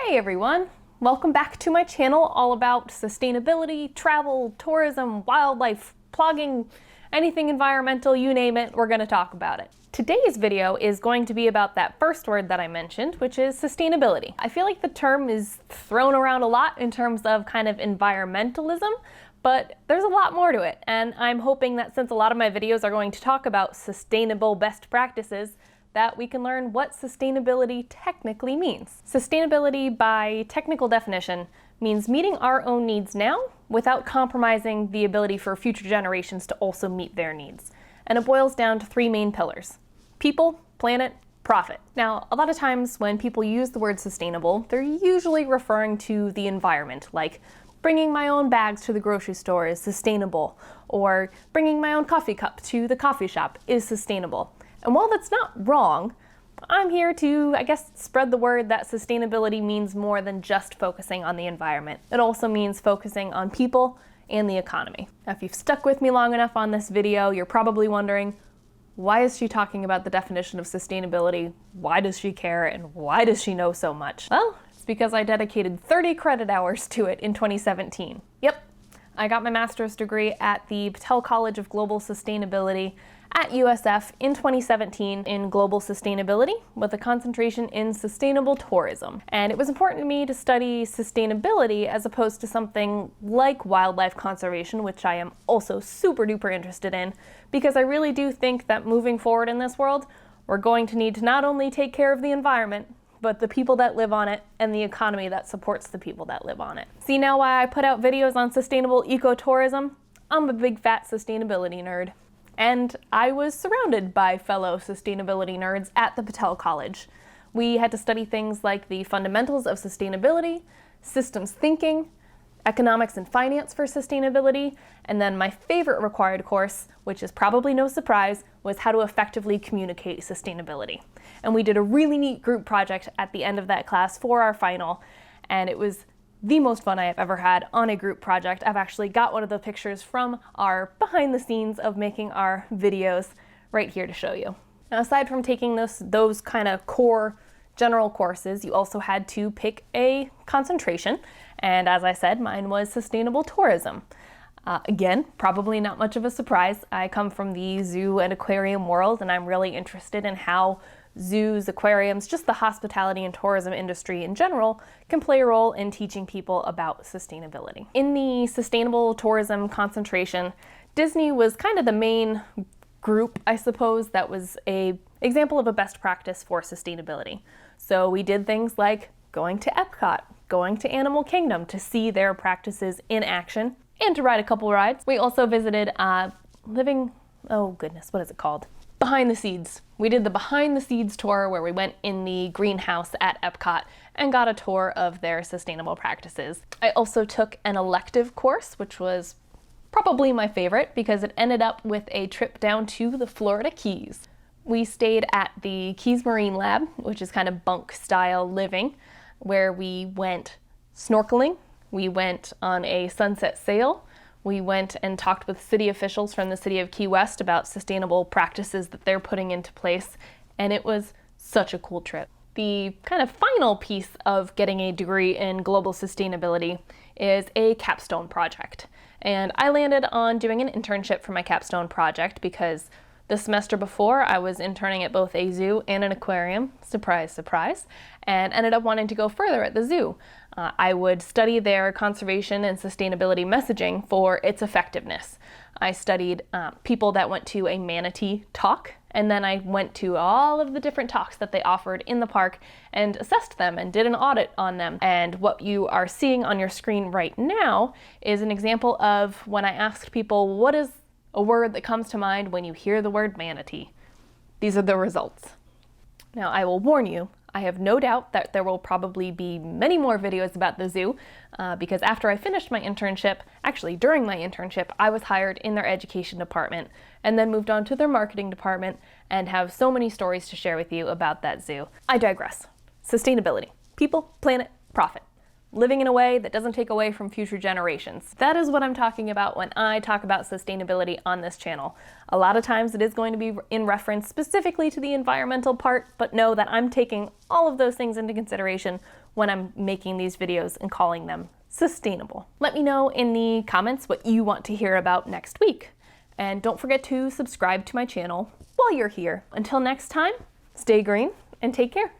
Hey everyone! Welcome back to my channel all about sustainability, travel, tourism, wildlife, plugging, anything environmental, you name it, we're going to talk about it. Today's video is going to be about that first word that I mentioned, which is sustainability. I feel like the term is thrown around a lot in terms of kind of environmentalism, but there's a lot more to it, and I'm hoping that since a lot of my videos are going to talk about sustainable best practices, that we can learn what sustainability technically means. Sustainability, by technical definition, means meeting our own needs now without compromising the ability for future generations to also meet their needs. And it boils down to three main pillars: people, planet, profit. Now, a lot of times when people use the word sustainable, they're usually referring to the environment, like bringing my own bags to the grocery store is sustainable, or bringing my own coffee cup to the coffee shop is sustainable. And while that's not wrong, I'm here to, I guess, spread the word that sustainability means more than just focusing on the environment. It also means focusing on people and the economy. Now, if you've stuck with me long enough on this video, you're probably wondering, why is she talking about the definition of sustainability? Why does she care? And why does she know so much? Well, it's because I dedicated 30 credit hours to it in 2017. Yep, I got my master's degree at the Patel College of Global Sustainability at USF in 2017 in global sustainability with a concentration in sustainable tourism. And it was important to me to study sustainability as opposed to something like wildlife conservation, which I am also super duper interested in, because I really do think that moving forward in this world, we're going to need to not only take care of the environment, but the people that live on it and the economy that supports the people that live on it. See now why I put out videos on sustainable ecotourism? I'm a big fat sustainability nerd. And I was surrounded by fellow sustainability nerds at the Patel College. We had to study things like the fundamentals of sustainability, systems thinking, economics and finance for sustainability, and then my favorite required course, which is probably no surprise, was how to effectively communicate sustainability. And we did a really neat group project at the end of that class for our final, and it was the most fun I have ever had on a group project. I've actually got one of the pictures from our behind the scenes of making our videos right here to show you. Now, aside from taking those kind of core general courses, you also had to pick a concentration. And as I said, mine was sustainable tourism. Again, probably not much of a surprise. I come from the zoo and aquarium world, and I'm really interested in how zoos, aquariums, just the hospitality and tourism industry in general can play a role in teaching people about sustainability. In the sustainable tourism concentration, Disney was kind of the main group, I suppose, that was an example of a best practice for sustainability. So we did things like going to Epcot, going to Animal Kingdom to see their practices in action, and to ride a couple rides. We also visited what is it called? Behind the Seeds. We did the Behind the Seeds tour where we went in the greenhouse at Epcot and got a tour of their sustainable practices. I also took an elective course, which was probably my favorite because it ended up with a trip down to the Florida Keys. We stayed at the Keys Marine Lab, which is kind of bunk style living, where we went snorkeling, we went on a sunset sail, we went and talked with city officials from the city of Key West about sustainable practices that they're putting into place, and it was such a cool trip. The kind of final piece of getting a degree in global sustainability is a capstone project. And I landed on doing an internship for my capstone project because the semester before I was interning at both a zoo and an aquarium, surprise, surprise, and ended up wanting to go further at the zoo. I would study their conservation and sustainability messaging for its effectiveness. I studied people that went to a manatee talk, and then I went to all of the different talks that they offered in the park and assessed them and did an audit on them. And what you are seeing on your screen right now is an example of when I asked people, what is a word that comes to mind when you hear the word manatee? These are the results. Now, I will warn you, I have no doubt that there will probably be many more videos about the zoo because after I finished my internship, actually during my internship, I was hired in their education department and then moved on to their marketing department and have so many stories to share with you about that zoo. I digress. Sustainability. People, planet, profit. Living in a way that doesn't take away from future generations. That is what I'm talking about when I talk about sustainability on this channel. A lot of times it is going to be in reference specifically to the environmental part, but know that I'm taking all of those things into consideration when I'm making these videos and calling them sustainable. Let me know in the comments what you want to hear about next week. And don't forget to subscribe to my channel while you're here. Until next time, stay green and take care.